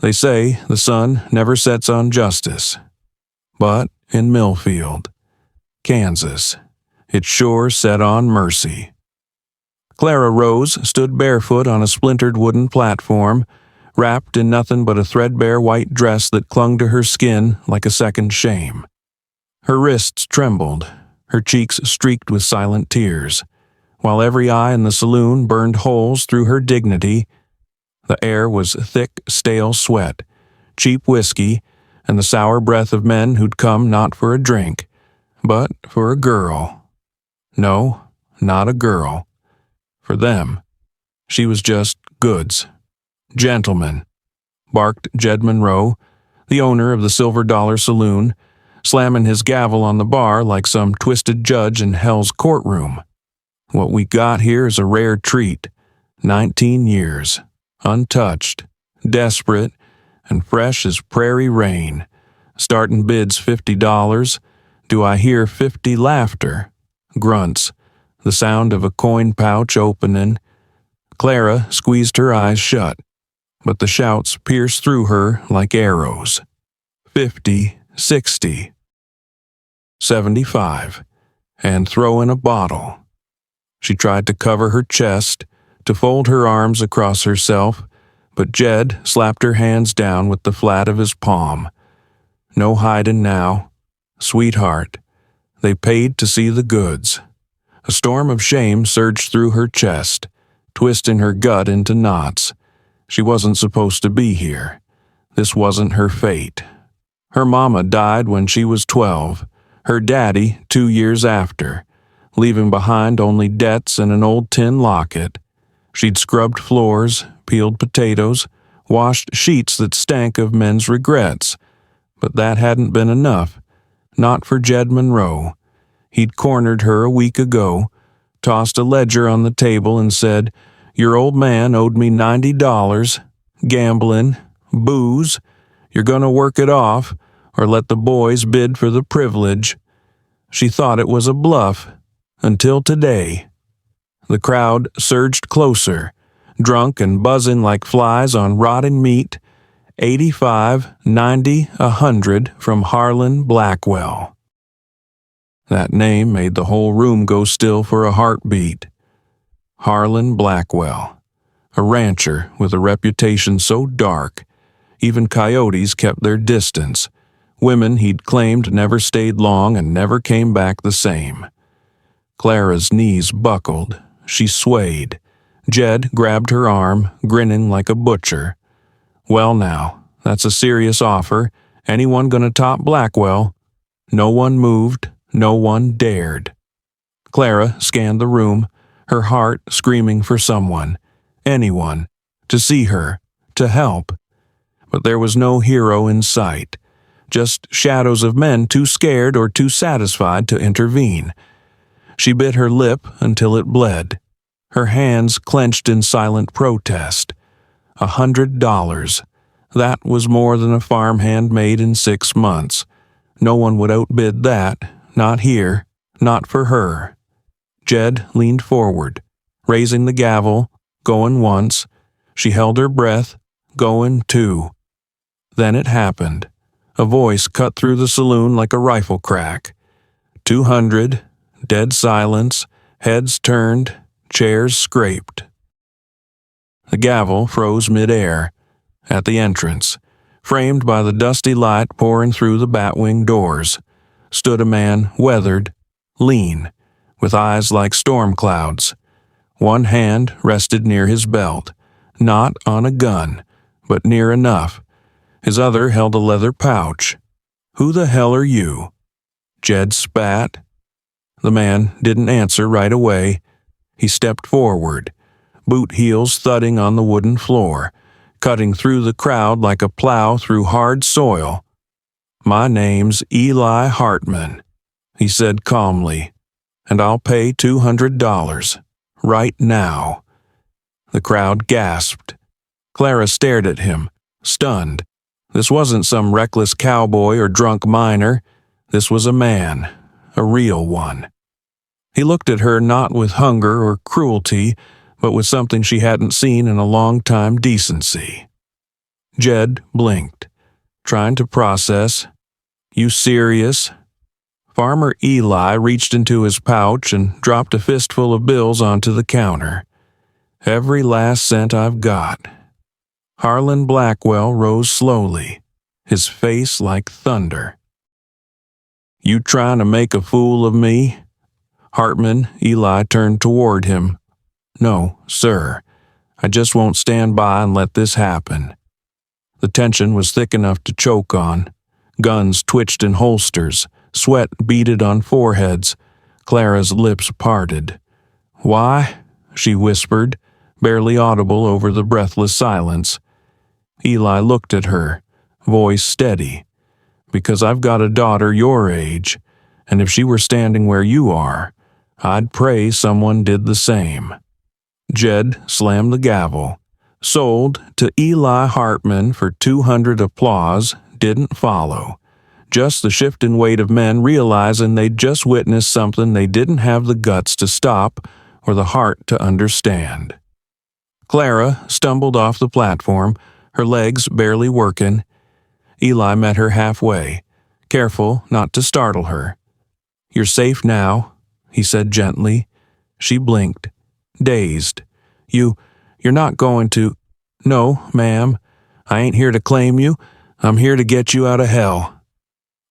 They say the sun never sets on justice. But in Millfield, Kansas, it sure set on mercy. Clara Rose stood barefoot on a splintered wooden platform, wrapped in nothing but a threadbare white dress that clung to her skin like a second shame. Her wrists trembled, her cheeks streaked with silent tears, while every eye in the saloon burned holes through her dignity. The air was thick, stale sweat, cheap whiskey, and the sour breath of men who'd come not for a drink, but for a girl. No, not a girl. For them, she was just goods. Gentlemen, barked Jed Monroe, the owner of the Silver Dollar Saloon, slamming his gavel on the bar like some twisted judge in hell's courtroom. What we got here is a rare treat. 19 years, untouched, desperate, and fresh as prairie rain. Starting bids $50. Do I hear 50 laughter? Grunts, the sound of a coin pouch opening. Clara squeezed her eyes shut, but the shouts pierced through her like arrows. 50, 60, 75, and throw in a bottle. She tried to cover her chest, to fold her arms across herself, but Jed slapped her hands down with the flat of his palm. No hiding now. Sweetheart, they paid to see the goods. A storm of shame surged through her chest, twisting her gut into knots. She wasn't supposed to be here. This wasn't her fate. Her mama died when she was 12, her daddy 2 years after, leaving behind only debts and an old tin locket. She'd scrubbed floors, peeled potatoes, washed sheets that stank of men's regrets. But that hadn't been enough. Not for Jed Monroe. He'd cornered her a week ago, tossed a ledger on the table and said, "Your old man owed me $90, gambling, booze. You're going to work it off, or let the boys bid for the privilege." She thought it was a bluff, until today. The crowd surged closer, drunk and buzzing like flies on rotting meat. 85, 90, 100 from Harlan Blackwell. That name made the whole room go still for a heartbeat. Harlan Blackwell, a rancher with a reputation so dark, even coyotes kept their distance. Women he'd claimed never stayed long and never came back the same. Clara's knees buckled. She swayed. Jed grabbed her arm, grinning like a butcher. "Well now, that's a serious offer. Anyone gonna top Blackwell?" No one moved. No one dared. Clara scanned the room, her heart screaming for someone, anyone, to see her, to help. But there was no hero in sight, just shadows of men too scared or too satisfied to intervene. She bit her lip until it bled. Her hands clenched in silent protest. $100. That was more than a farmhand made in 6 months. No one would outbid that, not here, not for her. Jed leaned forward, raising the gavel, going once. She held her breath, going two. Then it happened. A voice cut through the saloon like a rifle crack. 200, dead silence, heads turned, chairs scraped. The gavel froze mid-air, at the entrance, framed by the dusty light pouring through the batwing doors, stood a man weathered, lean, with eyes like storm clouds. One hand rested near his belt, not on a gun, but near enough. His other held a leather pouch. "Who the hell are you?" Jed spat. The man didn't answer right away. He stepped forward, boot heels thudding on the wooden floor, cutting through the crowd like a plow through hard soil. "My name's Eli Hartman," he said calmly, "and I'll pay $200, right now." The crowd gasped. Clara stared at him, stunned. This wasn't some reckless cowboy or drunk miner. This was a man, a real one. He looked at her not with hunger or cruelty, but with something she hadn't seen in a long time: decency. Jed blinked, trying to process. You serious? Farmer Eli reached into his pouch and dropped a fistful of bills onto the counter. Every last cent I've got. Harlan Blackwell rose slowly, his face like thunder. You trying to make a fool of me? Hartman, Eli turned toward him. No, sir. I just won't stand by and let this happen. The tension was thick enough to choke on. Guns twitched in holsters, sweat beaded on foreheads. Clara's lips parted. Why? She whispered, barely audible over the breathless silence. Eli looked at her, voice steady. Because I've got a daughter your age, and if she were standing where you are, I'd pray someone did the same. Jed slammed the gavel. Sold to Eli Hartman for 200 applause didn't follow. Just the shifting weight of men realizing they'd just witnessed something they didn't have the guts to stop or the heart to understand. Clara stumbled off the platform, her legs barely working. Eli met her halfway, careful not to startle her. You're safe now, he said gently. She blinked, dazed. You're not going to... No, ma'am. I ain't here to claim you. I'm here to get you out of hell.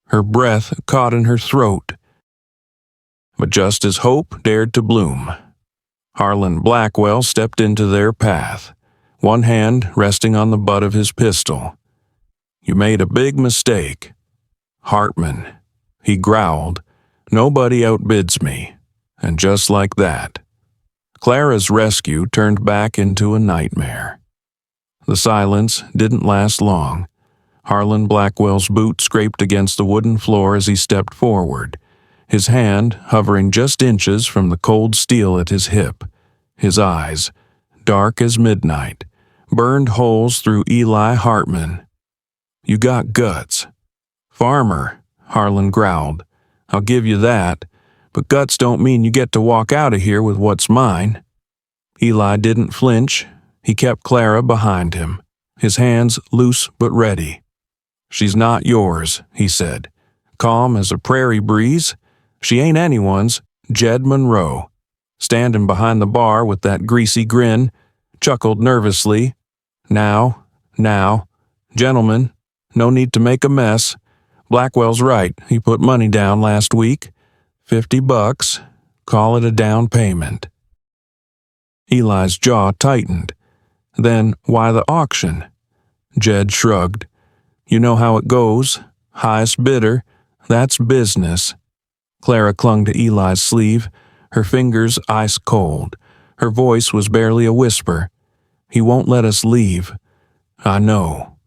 Her breath caught in her throat. But just as hope dared to bloom, Harlan Blackwell stepped into their path, one hand resting on the butt of his pistol. You made a big mistake. Hartman, he growled. Nobody outbids me. And just like that, Clara's rescue turned back into a nightmare. The silence didn't last long. Harlan Blackwell's boot scraped against the wooden floor as he stepped forward, his hand hovering just inches from the cold steel at his hip. His eyes, dark as midnight, burned holes through Eli Hartman. You got guts. Farmer, Harlan growled. I'll give you that, but guts don't mean you get to walk out of here with what's mine. Eli didn't flinch. He kept Clara behind him, his hands loose but ready. She's not yours, he said, calm as a prairie breeze. She ain't anyone's. Jed Monroe, standing behind the bar with that greasy grin, chuckled nervously. Now, gentlemen, no need to make a mess. Blackwell's right. He put money down last week. $50. Call it a down payment. Eli's jaw tightened. Then why the auction? Jed shrugged. You know how it goes. Highest bidder. That's business. Clara clung to Eli's sleeve, her fingers ice cold. Her voice was barely a whisper. He won't let us leave. I know,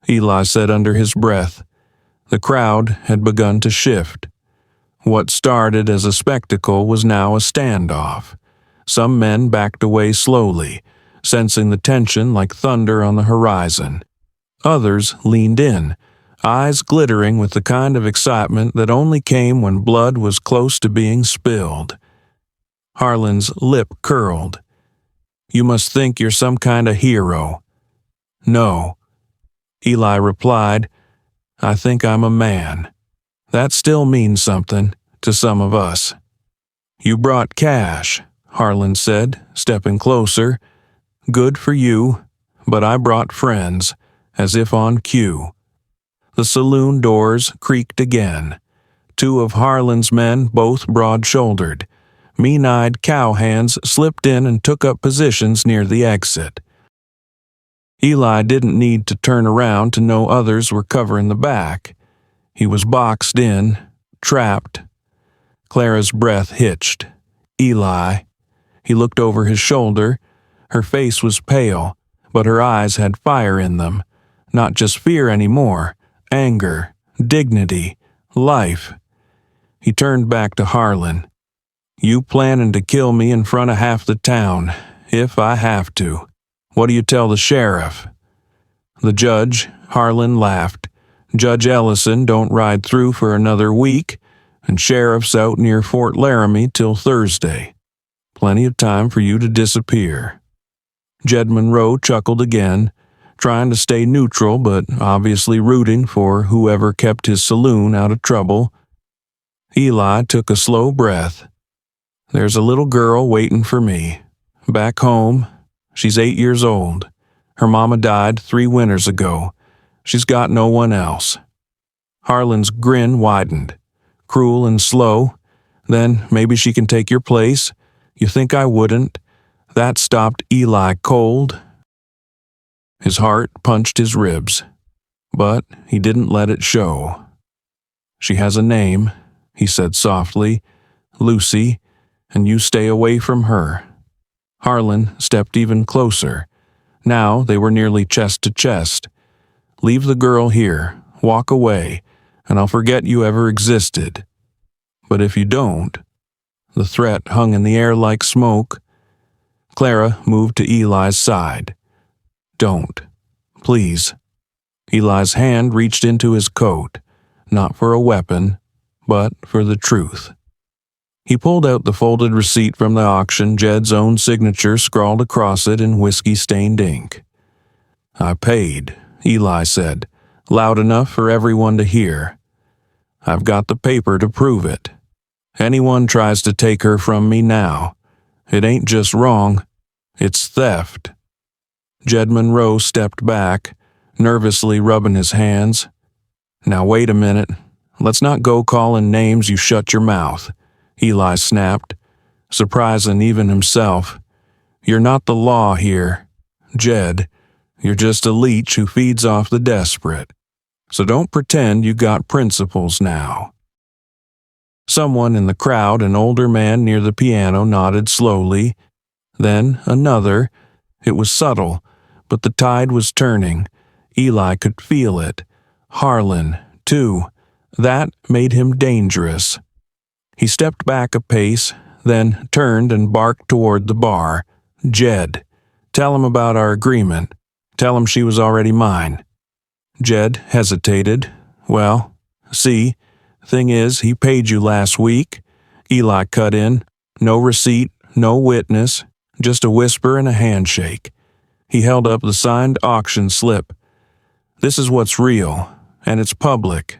Eli said under his breath. The crowd had begun to shift. What started as a spectacle was now a standoff. Some men backed away slowly, sensing the tension like thunder on the horizon. Others leaned in, eyes glittering with the kind of excitement that only came when blood was close to being spilled. Harlan's lip curled. You must think you're some kind of hero. No, Eli replied. I think I'm a man. That still means something to some of us. You brought cash, Harlan said, stepping closer. Good for you, but I brought friends, as if on cue. The saloon doors creaked again. Two of Harlan's men, both broad-shouldered, mean-eyed cowhands, slipped in and took up positions near the exit. Eli didn't need to turn around to know others were covering the back. He was boxed in, trapped. Clara's breath hitched. Eli. He looked over his shoulder. Her face was pale, but her eyes had fire in them. Not just fear anymore. Anger, dignity, life. He turned back to Harlan. You planning to kill me in front of half the town, if I have to. What do you tell the sheriff? The judge, Harlan laughed. Judge Ellison don't ride through for another week, and sheriff's out near Fort Laramie till Thursday. Plenty of time for you to disappear. Jed Monroe chuckled again. trying to stay neutral but obviously rooting for whoever kept his saloon out of trouble. Eli took a slow breath. There's a little girl waiting for me. Back home. She's 8 years old. Her mama died 3 winters ago. She's got no one else. Harlan's grin widened. Cruel and slow. Then maybe she can take your place. You think I wouldn't? That stopped Eli cold. His heart punched his ribs, but he didn't let it show. She has a name, he said softly, Lucy, and you stay away from her. Harlan stepped even closer. Now they were nearly chest to chest. Leave the girl here, walk away, and I'll forget you ever existed. But if you don't, the threat hung in the air like smoke. Clara moved to Eli's side. Don't. Please. Eli's hand reached into his coat, not for a weapon, but for the truth. He pulled out the folded receipt from the auction, Jed's own signature scrawled across it in whiskey-stained ink. I paid, Eli said, loud enough for everyone to hear. I've got the paper to prove it. Anyone tries to take her from me now. It ain't just wrong, it's theft. Jed Monroe stepped back, nervously rubbing his hands. Now wait a minute. Let's not go calling names, you shut your mouth, Eli snapped, surprising even himself. You're not the law here, Jed. You're just a leech who feeds off the desperate. So don't pretend you got principles now. Someone in the crowd, an older man near the piano, nodded slowly. Then another. It was subtle, but the tide was turning. Eli could feel it. Harlan, too. That made him dangerous. He stepped back a pace, then turned and barked toward the bar. Jed, tell him about our agreement. Tell him she was already mine. Jed hesitated. Well, see, thing is, he paid you last week. Eli cut in. No receipt, no witness, just a whisper and a handshake. He held up the signed auction slip. This is what's real, and it's public.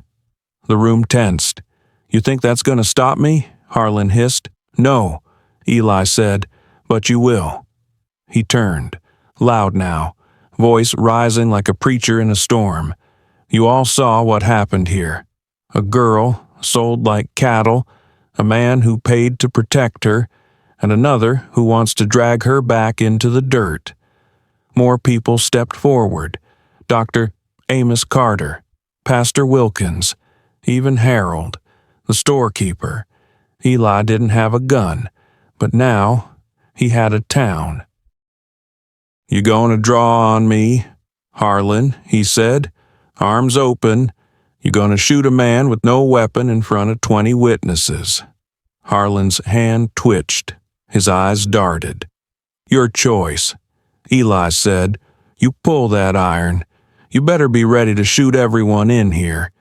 The room tensed. You think that's going to stop me? Harlan hissed. No, Eli said, but you will. He turned, loud now, voice rising like a preacher in a storm. You all saw what happened here. A girl sold like cattle, a man who paid to protect her, and another who wants to drag her back into the dirt. More people stepped forward. Dr. Amos Carter, Pastor Wilkins, even Harold, the storekeeper. Eli didn't have a gun, but now he had a town. You going to draw on me, Harlan, he said, arms open. You going to shoot a man with no weapon in front of 20 witnesses. Harlan's hand twitched. His eyes darted. Your choice, Eli said. You pull that iron. You better be ready to shoot everyone in here.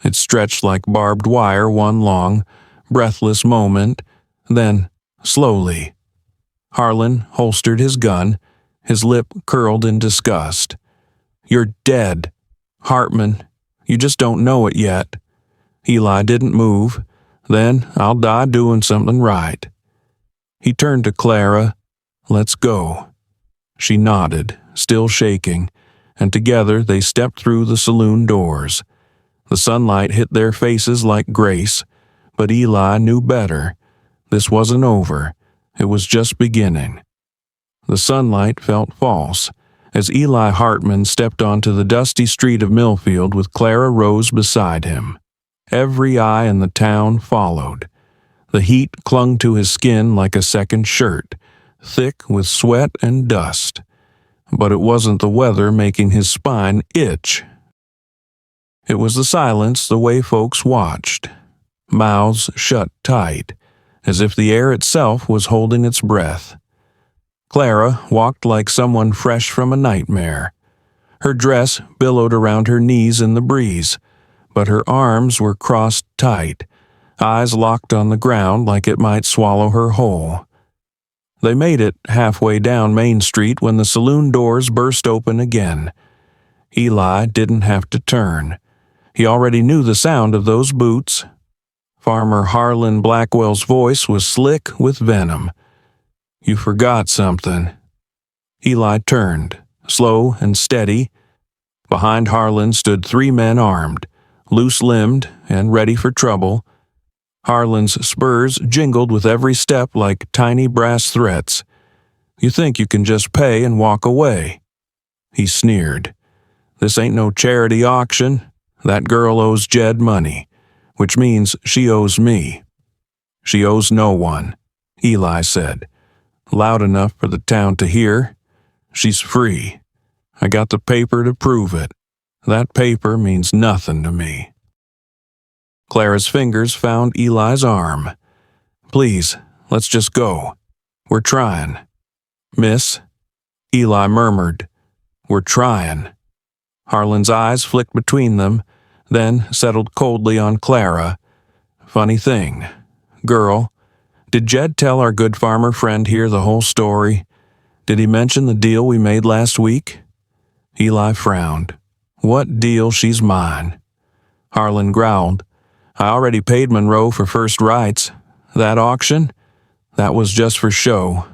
It stretched like barbed wire one long, breathless moment. Then, slowly, Harlan holstered his gun, his lip curled in disgust. You're dead, Hartman. You just don't know it yet. Eli didn't move. Then I'll die doing something right. He turned to Clara. Let's go. She nodded, still shaking, and together they stepped through the saloon doors. The sunlight hit their faces like grace, but Eli knew better. This wasn't over. It was just beginning. The sunlight felt false as Eli Hartman stepped onto the dusty street of Millfield with Clara Rose beside him. Every eye in the town followed. The heat clung to his skin like a second shirt, thick with sweat and dust. But it wasn't the weather making his spine itch. It was the silence, the way folks watched. Mouths shut tight, as if the air itself was holding its breath. Clara walked like someone fresh from a nightmare. Her dress billowed around her knees in the breeze, but her arms were crossed tight, eyes locked on the ground like it might swallow her whole. They made it halfway down Main Street when the saloon doors burst open again. Eli didn't have to turn. He already knew the sound of those boots. Farmer Harlan Blackwell's voice was slick with venom. "You forgot something." Eli turned, slow and steady. Behind Harlan stood 3 men armed, loose-limbed and ready for trouble. Harlan's spurs jingled with every step like tiny brass threats. "You think you can just pay and walk away?" He sneered. "This ain't no charity auction. That girl owes Jed money, which means she owes me." "She owes no one," Eli said, loud enough for the town to hear. "She's free. I got the paper to prove it. That paper means nothing to me." Clara's fingers found Eli's arm. "Please, let's just go. We're trying." "Miss," Eli murmured, "we're trying." Harlan's eyes flicked between them, then settled coldly on Clara. "Funny thing. Girl, did Jed tell our good farmer friend here the whole story? Did he mention the deal we made last week?" Eli frowned. "What deal? She's mine." Harlan growled. "I already paid Monroe for first rights. That auction? That was just for show."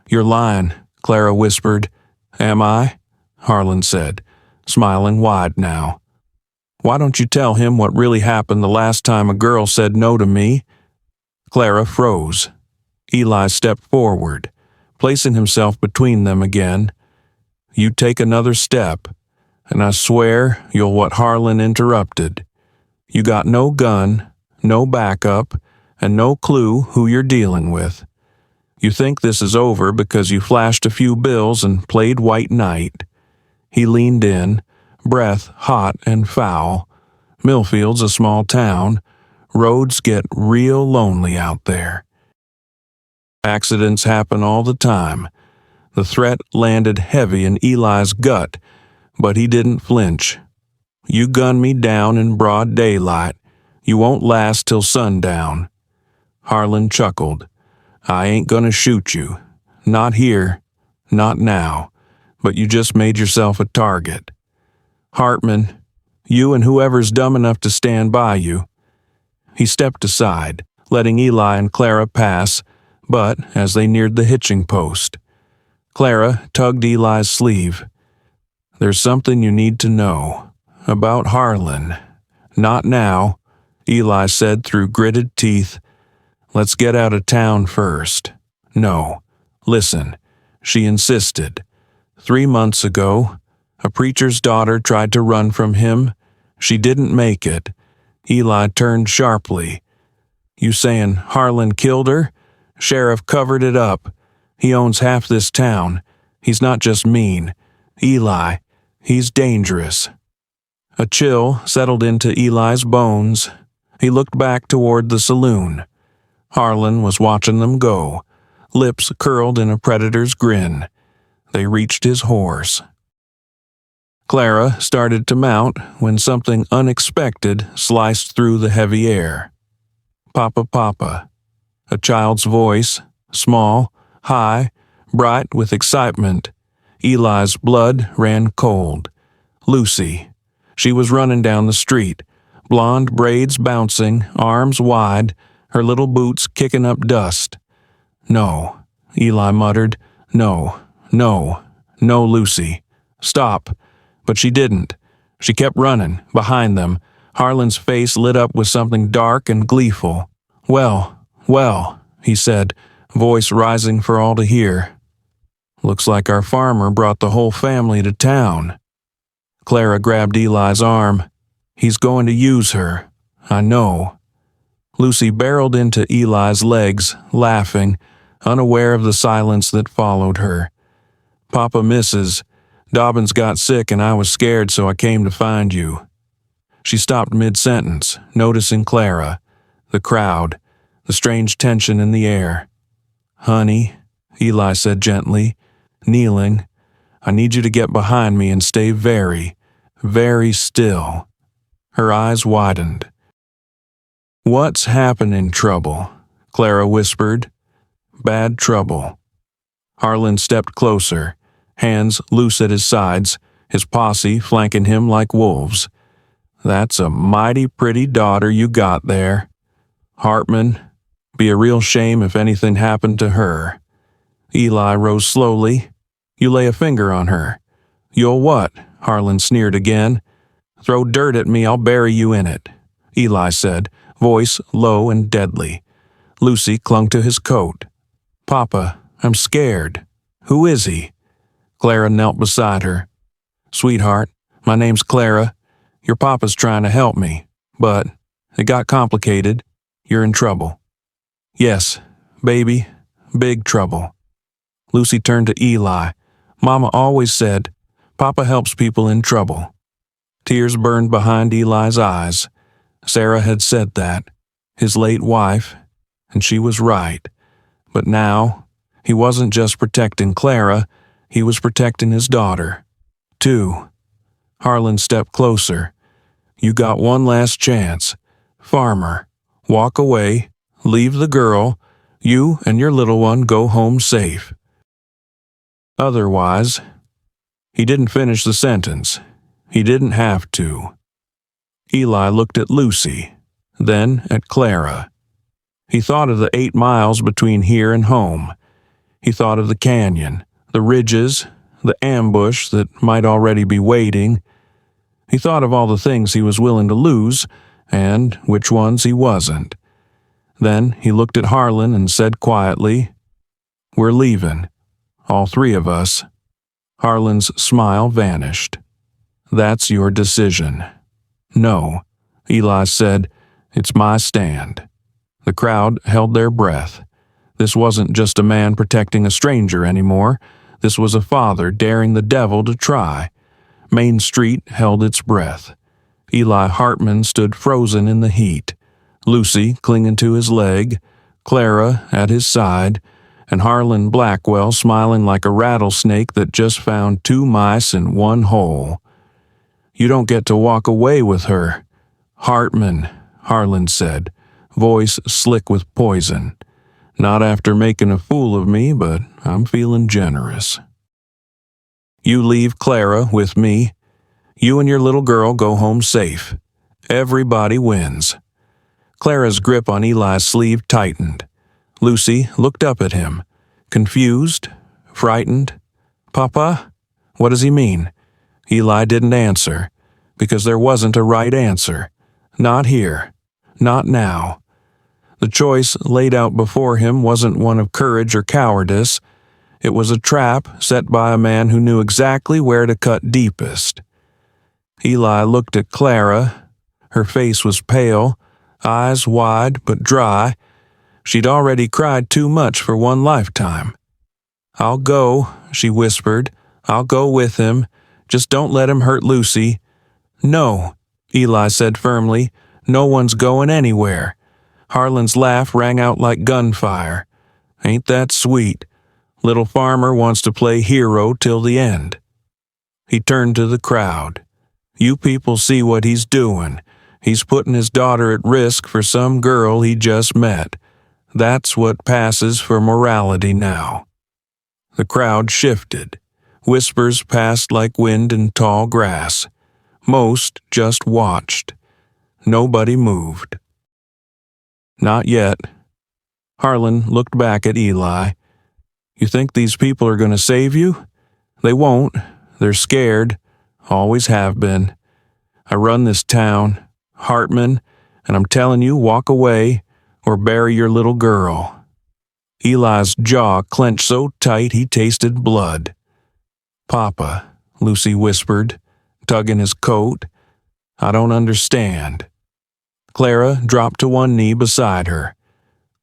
"You're lying," Clara whispered. "Am I?" Harlan said, smiling wide now. "Why don't you tell him what really happened the last time a girl said no to me?" Clara froze. Eli stepped forward, placing himself between them again. "You take another step, and I swear you'll what Harlan interrupted. You got no gun, no backup, and no clue who you're dealing with. You think this is over because you flashed a few bills and played white knight." He leaned in, breath hot and foul. "Millfield's a small town. Roads get real lonely out there. Accidents happen all the time." The threat landed heavy in Eli's gut, but he didn't flinch. "You gun me down in broad daylight. You won't last till sundown." Harlan chuckled. "I ain't gonna shoot you. Not here. Not now. But you just made yourself a target. Hartman, you and whoever's dumb enough to stand by you." He stepped aside, letting Eli and Clara pass, but as they neared the hitching post, Clara tugged Eli's sleeve. "There's something you need to know. About Harlan." "Not now," Eli said through gritted teeth. "Let's get out of town first." "No. Listen." She insisted. 3 months ago, a preacher's daughter tried to run from him. She didn't make it." Eli turned sharply. "You saying Harlan killed her? Sheriff covered it up. He owns half this town. He's not just mean. Eli, he's dangerous." A chill settled into Eli's bones. He looked back toward the saloon. Harlan was watching them go, lips curled in a predator's grin. They reached his horse. Clara started to mount when something unexpected sliced through the heavy air. "Papa, Papa." A child's voice, small, high, bright with excitement. Eli's blood ran cold. Lucy. She was running down the street, blonde braids bouncing, arms wide, her little boots kicking up dust. "No," Eli muttered. "No, no, no, Lucy. Stop." But she didn't. She kept running, behind them. Harlan's face lit up with something dark and gleeful. Well, he said, voice rising for all to hear. "Looks like our farmer brought the whole family to town." Clara grabbed Eli's arm. "He's going to use her. I know." Lucy barreled into Eli's legs, laughing, unaware of the silence that followed her. "Papa misses. Dobbins got sick and I was scared, so I came to find you." She stopped mid-sentence, noticing Clara, the crowd, the strange tension in the air. "Honey," Eli said gently, kneeling, "I need you to get behind me and stay very, very still." Her eyes widened. "What's happening, trouble?" Clara whispered. "Bad trouble." Harlan stepped closer, hands loose at his sides, his posse flanking him like wolves. That's a mighty pretty daughter you got there. Hartman, be a real shame if anything happened to her. Eli rose slowly. You lay a finger on her. You'll what? Harlan sneered again. Throw dirt at me, I'll bury you in it, Eli said, voice low and deadly. Lucy clung to his coat. Papa, I'm scared. Who is he? Clara knelt beside her. Sweetheart, my name's Clara. Your papa's trying to help me, but it got complicated. You're in trouble. Yes, baby, big trouble. Lucy turned to Eli. Mama always said, Papa helps people in trouble. Tears burned behind Eli's eyes. Sarah had said that, his late wife, and she was right. But now, he wasn't just protecting Clara, he was protecting his daughter, too. Harlan stepped closer. You got one last chance. Farmer, walk away, leave the girl, you and your little one go home safe. Otherwise, he didn't finish the sentence. He didn't have to. Eli looked at Lucy, then at Clara. He thought of the 8 miles between here and home. He thought of the canyon, the ridges, the ambush that might already be waiting. He thought of all the things he was willing to lose and which ones he wasn't. Then he looked at Harlan and said quietly, We're leaving, all 3 of us. Harlan's smile vanished. That's your decision. No, Eli said, it's my stand. The crowd held their breath. This wasn't just a man protecting a stranger anymore. This was a father daring the devil to try. Main Street held its breath. Eli Hartman stood frozen in the heat, Lucy clinging to his leg, Clara at his side, and Harlan Blackwell smiling like a rattlesnake that just found 2 mice in one hole. You don't get to walk away with her. Hartman, Harlan said, voice slick with poison. Not after making a fool of me, but I'm feeling generous. You leave Clara with me. You and your little girl go home safe. Everybody wins. Clara's grip on Eli's sleeve tightened. Lucy looked up at him, confused, frightened. Papa? What does he mean? Eli didn't answer, because there wasn't a right answer. Not here. Not now. The choice laid out before him wasn't one of courage or cowardice. It was a trap set by a man who knew exactly where to cut deepest. Eli looked at Clara. Her face was pale, eyes wide but dry. She'd already cried too much for one lifetime. I'll go, she whispered. I'll go with him. Just don't let him hurt Lucy. No, Eli said firmly. No one's going anywhere. Harlan's laugh rang out like gunfire. Ain't that sweet? Little Farmer wants to play hero till the end. He turned to the crowd. You people see what he's doing. He's putting his daughter at risk for some girl he just met. That's what passes for morality now. The crowd shifted. Whispers passed like wind in tall grass. Most just watched. Nobody moved. Not yet. Harlan looked back at Eli. You think these people are going to save you? They won't. They're scared. Always have been. I run this town, Hartman, and I'm telling you, walk away or bury your little girl. Eli's jaw clenched so tight he tasted blood. Papa, Lucy whispered, tugging his coat. I don't understand. Clara dropped to one knee beside her.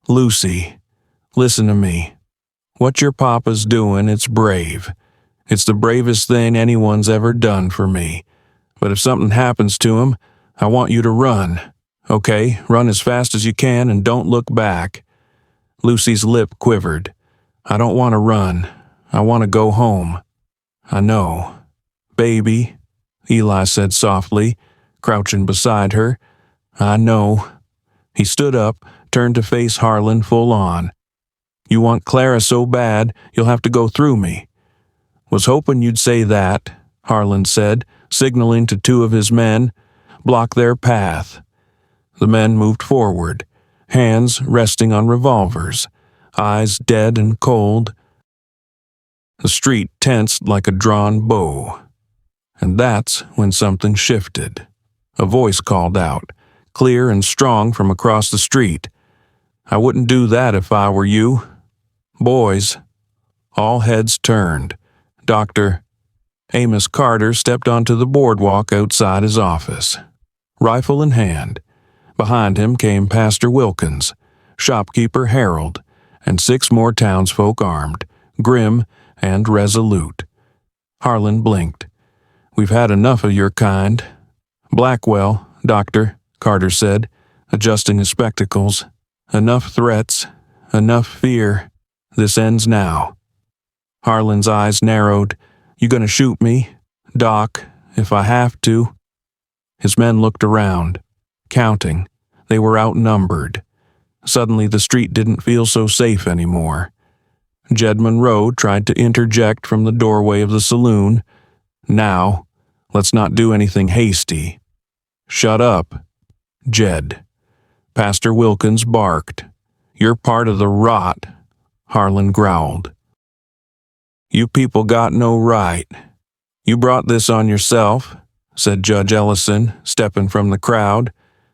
Lucy, listen to me. What your papa's doing, it's brave. It's the bravest thing anyone's ever done for me. But if something happens to him, I want you to run. Okay, run as fast as you can and don't look back. Lucy's lip quivered. I don't want to run. I want to go home. I know. Baby, Eli said softly, crouching beside her. I know. He stood up, turned to face Harlan full on. You want Clara so bad, you'll have to go through me. Was hoping you'd say that. Harlan said, signaling to two of his men. "Block their path." The men moved forward, hands resting on revolvers, eyes dead and cold. The street tensed like a drawn bow. And that's when something shifted. A voice called out, clear and strong from across the street. "I wouldn't do that if I were you." "Boys." All heads turned. Dr. Amos Carter stepped onto the boardwalk outside his office, rifle in hand. Behind him came Pastor Wilkins, shopkeeper Harold, and 6 more townsfolk armed, grim and resolute. Harlan blinked. "We've had enough of your kind." "Blackwell, Doctor," Carter said, adjusting his spectacles. "Enough threats, enough fear. This ends now." Harlan's eyes narrowed. "You gonna shoot me?" "Doc, if I have to." His men looked around, counting. They were outnumbered. Suddenly the street didn't feel so safe anymore. Jed Monroe tried to interject from the doorway of the saloon. "Now, let's not do anything hasty." "Shut up, Jed." Pastor Wilkins barked. "You're part of the rot," Harlan growled. "You people got no right. You brought this on yourself," said Judge Ellison, stepping from the crowd.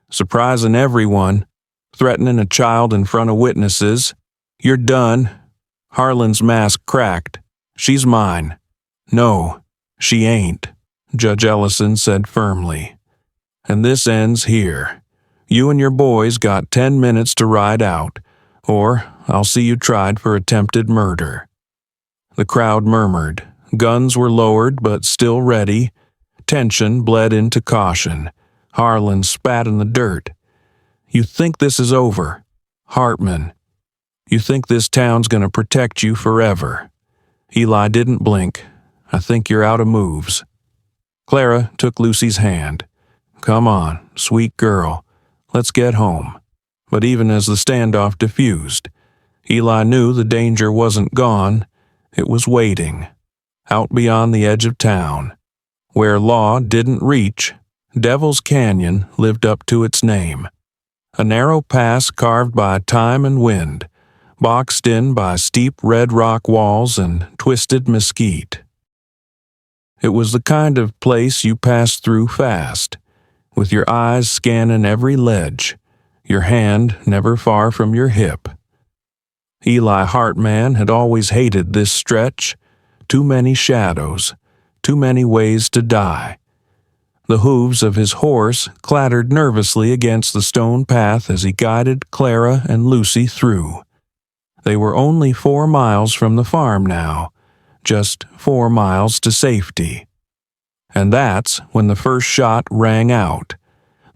"Surprising everyone, threatening a child in front of witnesses. You're done." Harlan's mask cracked. "She's mine." "No, she ain't," Judge Ellison said firmly. "And this ends here. You and your boys got 10 minutes to ride out, or I'll see you tried for attempted murder." The crowd murmured. Guns were lowered but still ready. Tension bled into caution. Harlan spat in the dirt. "You think this is over? Hartman. You think this town's gonna protect you forever?" Eli didn't blink. "I think you're out of moves." Clara took Lucy's hand. "Come on, sweet girl. Let's get home." But even as the standoff diffused, Eli knew the danger wasn't gone. It was waiting, out beyond the edge of town. Where law didn't reach, Devil's Canyon lived up to its name. A narrow pass carved by time and wind, boxed in by steep red rock walls and twisted mesquite. It was the kind of place you passed through fast, with your eyes scanning every ledge, your hand never far from your hip. Eli Hartman had always hated this stretch. Too many shadows, too many ways to die. The hooves of his horse clattered nervously against the stone path as he guided Clara and Lucy through. They were only 4 miles from the farm now, just 4 miles to safety. And that's when the first shot rang out.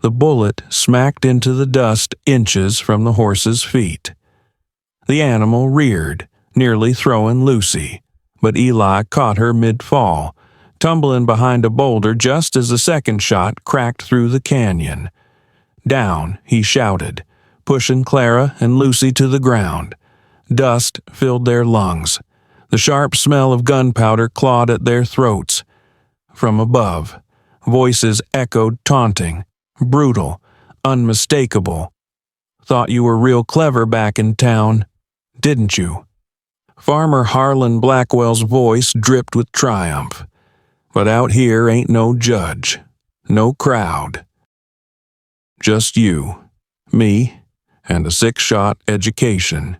The bullet smacked into the dust inches from the horse's feet. The animal reared, nearly throwing Lucy, but Eli caught her mid-fall, tumbling behind a boulder just as the second shot cracked through the canyon. "Down," he shouted, pushing Clara and Lucy to the ground. Dust filled their lungs. The sharp smell of gunpowder clawed at their throats. From above, voices echoed taunting, brutal, unmistakable. "Thought you were real clever back in town, didn't you?" Farmer Harlan Blackwell's voice dripped with triumph. "But out here ain't no judge, no crowd. Just you, me, and a 6-shot education."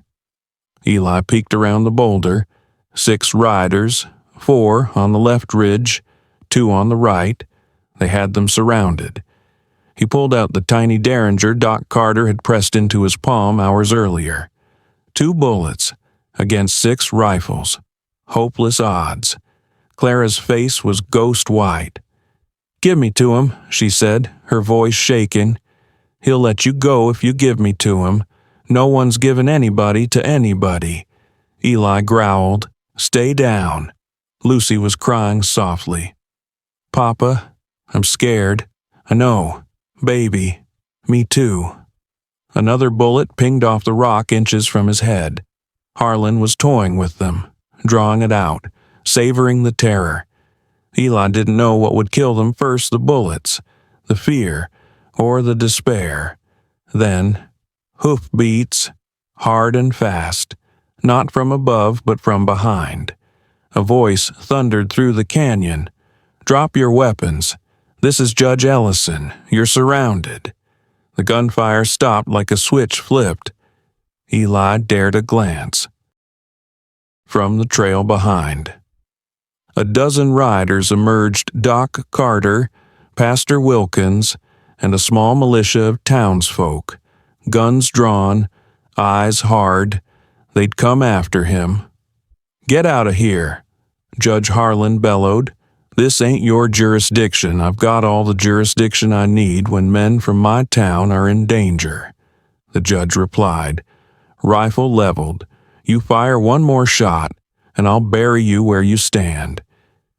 Eli peeked around the boulder. 6 riders, 4 on the left ridge, 2 on the right. They had them surrounded. He pulled out the tiny derringer Doc Carter had pressed into his palm hours earlier. 2 bullets against 6 rifles. Hopeless odds. Clara's face was ghost white. "Give me to him," she said, her voice shaking. "He'll let you go if you give me to him. No one's given anybody to anybody." Eli growled, "Stay down." Lucy was crying softly. "Papa, I'm scared." "I know. Baby. Me too." Another bullet pinged off the rock inches from his head. Harlan was toying with them, drawing it out, savoring the terror. Eli didn't know what would kill them first, the bullets, the fear, or the despair. Then, hoofbeats, hard and fast, not from above but from behind. A voice thundered through the canyon. "Drop your weapons. This is Judge Ellison. You're surrounded." The gunfire stopped like a switch flipped. Eli dared a glance. From the trail behind, a dozen riders emerged: Doc Carter, Pastor Wilkins, and a small militia of townsfolk, guns drawn, eyes hard. They'd come after him. "Get out of here," Judge Harlan bellowed. "This ain't your jurisdiction. I've got all the jurisdiction I need when men from my town are in danger." The judge replied, rifle leveled. "You fire one more shot, and I'll bury you where you stand."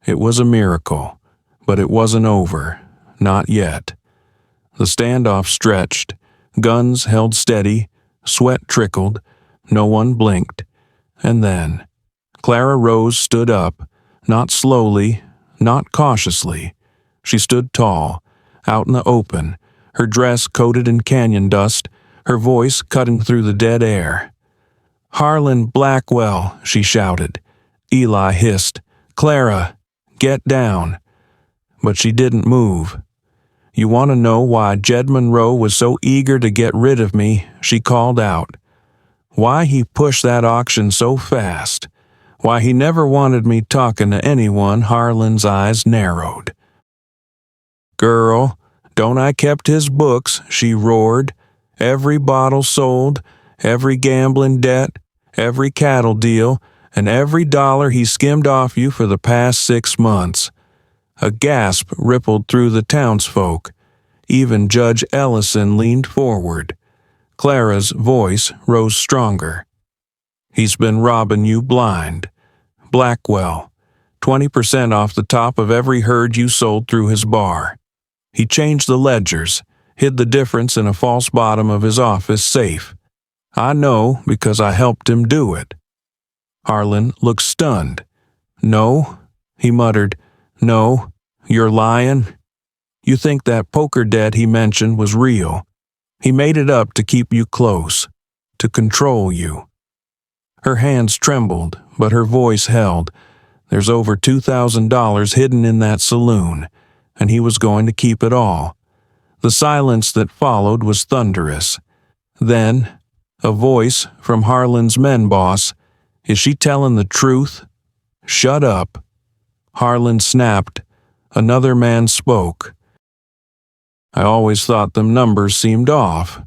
It was a miracle, but it wasn't over. Not yet. The standoff stretched. Guns held steady. Sweat trickled. No one blinked. And then Clara Rose stood up, not slowly, not cautiously. She stood tall, out in the open, her dress coated in canyon dust, her voice cutting through the dead air. "Harlan Blackwell," she shouted. Eli hissed, "Clara, get down." But she didn't move. "You want to know why Jed Monroe was so eager to get rid of me?" she called out. "Why he pushed that auction so fast? Why he never wanted me talking to anyone?" Harlan's eyes narrowed. "Girl, don't I kept his books?" she roared. "Every bottle sold, every gambling debt, every cattle deal, and every dollar he skimmed off you for the past 6 months. A gasp rippled through the townsfolk. Even Judge Ellison leaned forward. Clara's voice rose stronger. "He's been robbing you blind. Blackwell, 20% off the top of every herd you sold through his bar. He changed the ledgers, hid the difference in a false bottom of his office safe. I know because I helped him do it." Harlan looked stunned. "No," he muttered. "No, you're lying. You think that poker debt he mentioned was real. He made it up to keep you close, to control you." Her hands trembled, but her voice held. "There's over $2,000 hidden in that saloon, and he was going to keep it all." The silence that followed was thunderous. Then, a voice from Harlan's men boss. "Is she telling the truth?" "Shut up." Harlan snapped. Another man spoke. "I always thought them numbers seemed off."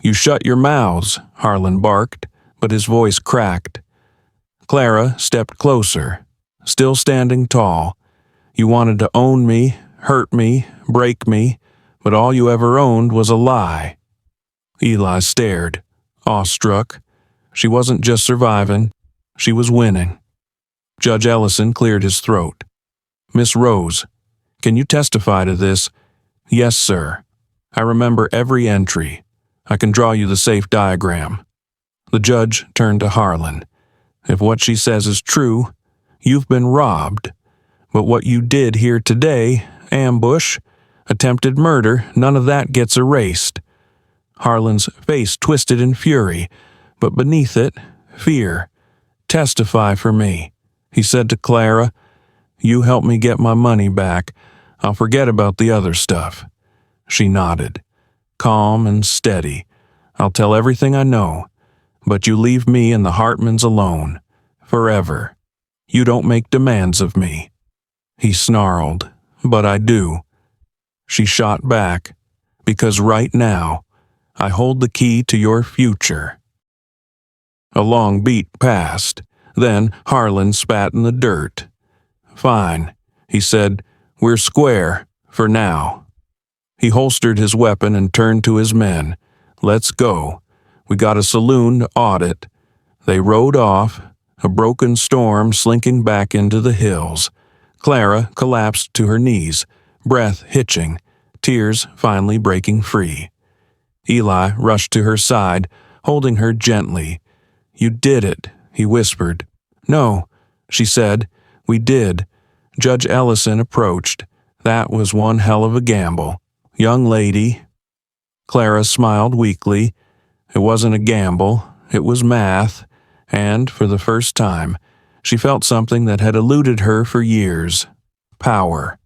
"You shut your mouths," Harlan barked, but his voice cracked. Clara stepped closer, still standing tall. "You wanted to own me, hurt me, break me, but all you ever owned was a lie." Eli stared, awestruck. She wasn't just surviving, she was winning. Judge Ellison cleared his throat. "Miss Rose, can you testify to this?" "Yes, sir. I remember every entry. I can draw you the safe diagram." The judge turned to Harlan. "If what she says is true, you've been robbed. But what you did here today, ambush, attempted murder, none of that gets erased." Harlan's face twisted in fury, but beneath it, fear. "Testify for me," he said to Clara. "You help me get my money back. I'll forget about the other stuff." She nodded, calm and steady. "I'll tell everything I know, but you leave me and the Hartmans alone, forever. You don't make demands of me." He snarled, "But I do." She shot back, "Because right now, I hold the key to your future." A long beat passed. Then Harlan spat in the dirt. "Fine," he said. "We're square, for now." He holstered his weapon and turned to his men. "Let's go. We got a saloon to audit." They rode off, a broken storm slinking back into the hills. Clara collapsed to her knees, breath hitching, tears finally breaking free. Eli rushed to her side, holding her gently. "You did it," he whispered. "No," she said. "We did. Judge Ellison approached. That was one hell of a gamble. Young lady. Clara smiled weakly. It wasn't a gamble, it was math, and, for the first time, she felt something that had eluded her for years. Power.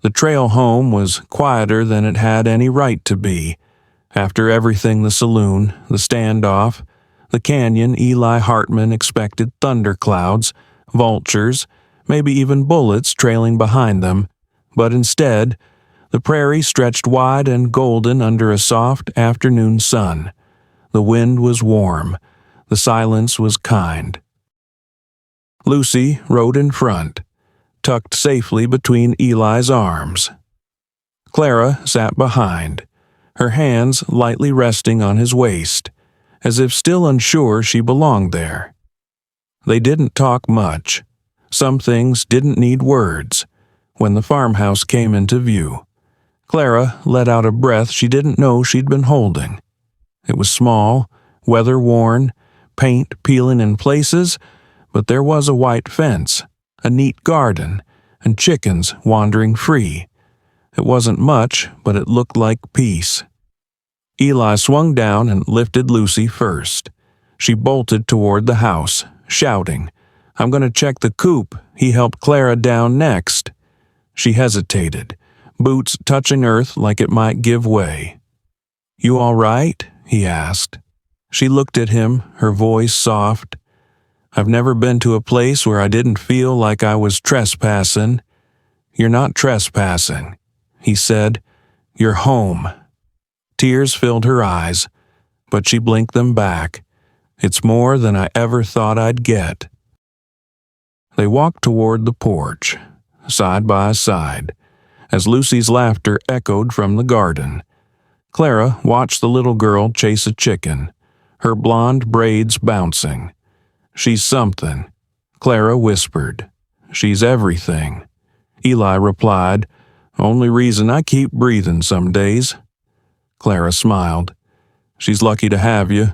The trail home was quieter than it had any right to be. After everything, the saloon, the standoff, the canyon, Eli Hartman expected thunderclouds, vultures, maybe even bullets trailing behind them, but instead, the prairie stretched wide and golden under a soft afternoon sun. The wind was warm. The silence was kind. Lucy rode in front, tucked safely between Eli's arms. Clara sat behind, her hands lightly resting on his waist, as if still unsure she belonged there. They didn't talk much. Some things didn't need words. When the farmhouse came into view, Clara let out a breath she didn't know she'd been holding. It was small, weather-worn, paint peeling in places, but there was a white fence, a neat garden, and chickens wandering free. It wasn't much, but it looked like peace. Eli swung down and lifted Lucy first. She bolted toward the house, shouting, "I'm going to check the coop." He helped Clara down next. She hesitated, boots touching earth like it might give way. "You all right?" he asked. She looked at him, her voice soft. "I've never been to a place where I didn't feel like I was trespassing." "You're not trespassing," he said. "You're home." Tears filled her eyes, but she blinked them back. "It's more than I ever thought I'd get." They walked toward the porch, side by side, as Lucy's laughter echoed from the garden. Clara watched the little girl chase a chicken, her blonde braids bouncing. "She's something," Clara whispered. "She's everything." Eli replied, "Only reason I keep breathing some days." Clara smiled. "She's lucky to have you."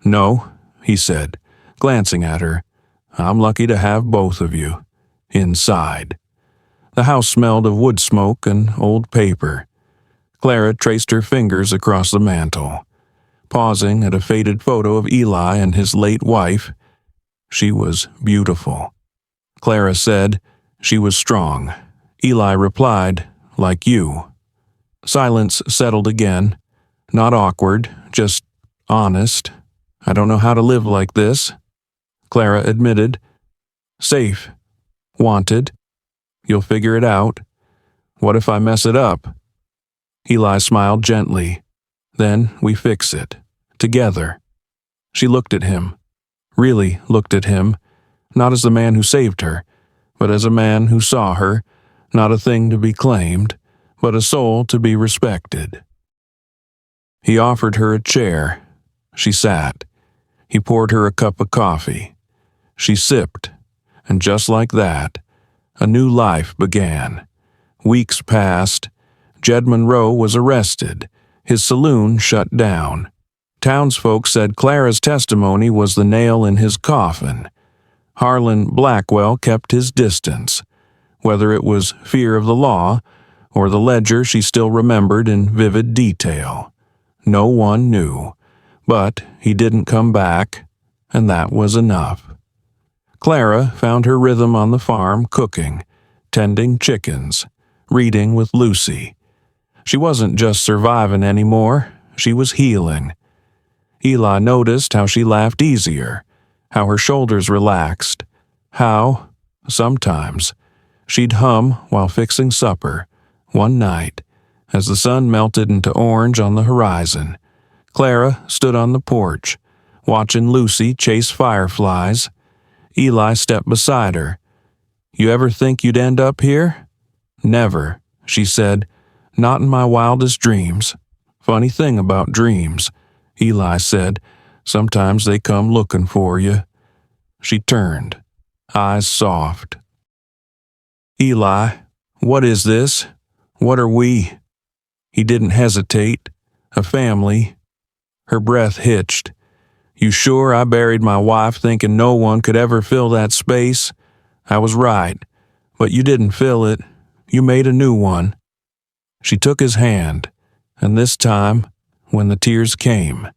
"No," he said, glancing at her. "I'm lucky to have both of you. Inside." The house smelled of wood smoke and old paper. Clara traced her fingers across the mantel, pausing at a faded photo of Eli and his late wife. She was beautiful. Clara said, "She was strong." Eli replied, "Like you." Silence settled again. Not awkward, just honest. "I don't know how to live like this," Clara admitted. "Safe. Wanted. You'll figure it out. What if I mess it up?" Eli smiled gently. "Then we fix it. Together." She looked at him. Really looked at him. Not as the man who saved her, but as a man who saw her, not a thing to be claimed, but a soul to be respected. He offered her a chair. She sat. He poured her a cup of coffee. She sipped, and just like that, a new life began. Weeks passed. Jed Monroe was arrested. His saloon shut down. Townsfolk said Clara's testimony was the nail in his coffin. Harlan Blackwell kept his distance, whether it was fear of the law or the ledger she still remembered in vivid detail. No one knew, but he didn't come back, and that was enough. Clara found her rhythm on the farm cooking, tending chickens, reading with Lucy. She wasn't just surviving anymore, she was healing. Eli noticed how she laughed easier, how her shoulders relaxed, how, sometimes, she'd hum while fixing supper. One night, as the sun melted into orange on the horizon, Clara stood on the porch, watching Lucy chase fireflies. Eli stepped beside her. "You ever think you'd end up here?" "Never," she said. "Not in my wildest dreams." "Funny thing about dreams," Eli said. "Sometimes they come looking for you." She turned, eyes soft. "Eli, what is this? What are we?" He didn't hesitate. "A family." Her breath hitched. "You sure I buried my wife thinking no one could ever fill that space? I was right. But you didn't fill it. You made a new one. She took his hand, and this time, when the tears came,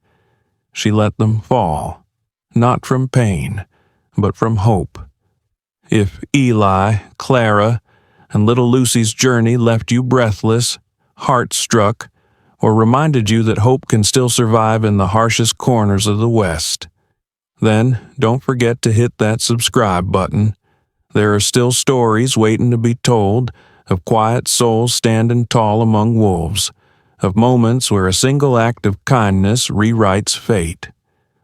she let them fall, not from pain, but from hope. If Eli, Clara, and little Lucy's journey left you breathless, heart-struck, or reminded you that hope can still survive in the harshest corners of the West, then don't forget to hit that subscribe button. There are still stories waiting to be told of quiet souls standing tall among wolves, of moments where a single act of kindness rewrites fate.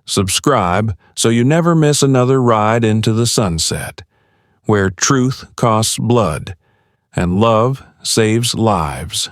Subscribe so you never miss another ride into the sunset, where truth costs blood and love saves lives.